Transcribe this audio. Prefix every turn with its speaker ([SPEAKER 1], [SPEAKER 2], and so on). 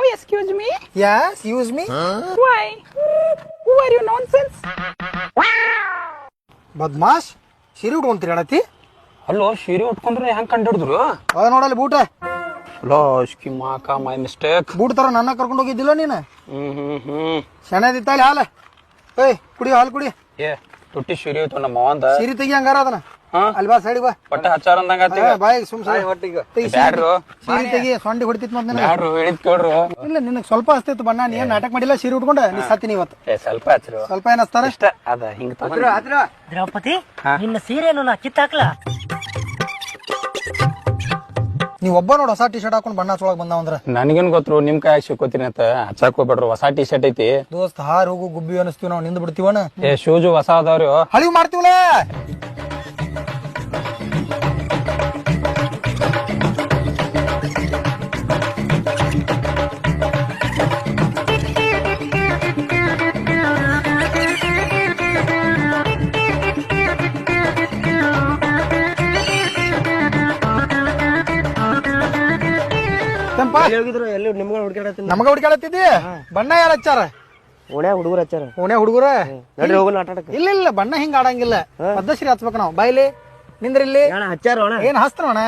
[SPEAKER 1] excuse me.
[SPEAKER 2] Yes, use me.
[SPEAKER 1] Why? Who are you nonsense?
[SPEAKER 2] Badmaash ಸಿರಿ ಉಟ್ಕೊಂತೀರಿ ಅಡತಿ
[SPEAKER 3] ಅಲ್ಲೋ ಸೀರೆ ಉಟ್ಕೊಂಡ್ರೆ ಹೆಂಗ್ ಕಂಡಿಡಿದ್ರು
[SPEAKER 2] ಅದ ನೋಡಲ್ಲಿ ಬೂಟ
[SPEAKER 3] ಅಲೋ ಮಾಕ ಮೈ ಮಿಸ್ಟೇಕ್
[SPEAKER 2] ಬೂಟ್ ತರ ನನ್ನ ಕರ್ಕೊಂಡು ಹೋಗಿದ್ದಿಲ್ಲ ನೀನು ಶಣದಿತ್ತ ಅಲ್ಲಿ ಹಾಲ ಏಯ್ ಕುಡಿ ಹಾಲು ಕುಡಿ
[SPEAKER 3] ಏ ತುಟ್ಟಿ ಸೀರೆ ಇತ್ತು ನಮ್ಮ ಅವಂದ
[SPEAKER 2] ಸಿರಿ ತೆಗಿ ಹಂಗಾರ ಅದನ್ನ
[SPEAKER 3] ಹಾ
[SPEAKER 2] ಅಲ್ಲಿ ಬಾ ಸೈಡ್ ಬಾ
[SPEAKER 3] ಒಟ್ಟ ಹಚ್ಚಾರ ಅಂದಂಗ
[SPEAKER 2] ಬಾಯ್ ಸುಮ್
[SPEAKER 3] ಬ್ಯಾಡ್ರು
[SPEAKER 2] ಸಿರಿ ತೆಗಿ ಸೊಂಡಿ ಹೊಡಿತಿತ್ ಮತ್ತೆ ನನಗೆ
[SPEAKER 3] ಬ್ಯಾಡ್ರು ಹೇಳಿದ್ ಕೇಳ್ರು
[SPEAKER 2] ಇಲ್ಲ ನಿನಗೆ ಸ್ವಲ್ಪ ಅಸ್ತಿತ್ತು ಬಣ್ಣ ನೀ ಏನ್ ನಾಟಕ ಮಾಡಿಲ್ಲ ಸೀರೆ ಉಟ್ಕೊಂಡ ನೀ ಸತ್ತೀನಿ ಇವತ್ತು
[SPEAKER 3] ಏ ಸ್ವಲ್ಪ ಹಚ್ರು
[SPEAKER 2] ಸ್ವಲ್ಪ ಏನ್ ಹಚ್ತಾರ
[SPEAKER 3] ಇಷ್ಟ ಅದ ಹಿಂಗ ತಗೊಂಡ್
[SPEAKER 4] ದ್ರೌಪದಿ ನಿನ್ನ ಸೀರೆನು ನಾ ಕಿತ್ತಾಕ್ಲ
[SPEAKER 2] ನೀವ್ ಒಬ್ಬ ನೋಡ್ ಹೊಸ ಟಿ ಶರ್ಟ್ ಹಾಕೊಂಡ್ ಬಣ್ಣ ಹಚ್ಚೊಳಗ್ ಬಂದಾವಂದ್ರ
[SPEAKER 3] ನನ್ಗೇನ್ ಗೊತ್ತು ನಿಮ್ ಕೈ ಸಿಕ್ಕೋತೀನಿ ಅಂತ ಹಚ್ಚಾಕ್ ಹೋಗ್ಬೇಡ್ರು ಹೊಸ ಟಿ ಶರ್ಟ್ ಐತಿ
[SPEAKER 2] ದೋಸ್ತ್ ಹಾರ್ ಹೋಗು ಗುಬ್ಬಿ ಅನಿಸ್ತೀವಿ ನಾವು ನಿಂದ ಬಿಡ್ತೀವನ
[SPEAKER 3] ಏ ಶೂಜು ಹೊಸ ಅದಾವ್ರಿ
[SPEAKER 2] ಹಳಿವು ಮಾಡ್ತೀವಲ್ಲ
[SPEAKER 4] ಹೋಗಿದ್ರು ಎಲ್ಲಿ ನಿಮ್ಗಳು ಹುಡುಕಾಡತ್ತೀನಿ
[SPEAKER 2] ನಮಗ ಹುಡುಕಾಡತ್ತಿದ್ದಿ ಬಣ್ಣ ಯಾರು ಹಚ್ಚಾರ
[SPEAKER 4] ಓಣ್ಯಾಗ ಹುಡುಗರು ಹಚ್ಚಾರ
[SPEAKER 2] ಓಣೆ ಹುಡುಗರ
[SPEAKER 4] ನಡ್ರಿ ಹೋಗಲ್ಲ ಆಟ ಆಡಕ್ಕೆ
[SPEAKER 2] ಇಲ್ಲ ಬಣ್ಣ ಹಿಂಗ ಆಡಂಗಿಲ್ಲ ಪದ್ಧಶ್ರೀ ಹಚ್ಬೇಕ ನಾವು ಬಾಯ್ಲಿ ನಿಂದ್ರಿಲ್ಲಿ
[SPEAKER 4] ಹಚ್ಚಾರ ಅಣ್ಣ
[SPEAKER 2] ಏನ್ ಹಸ್ತ್ರಣ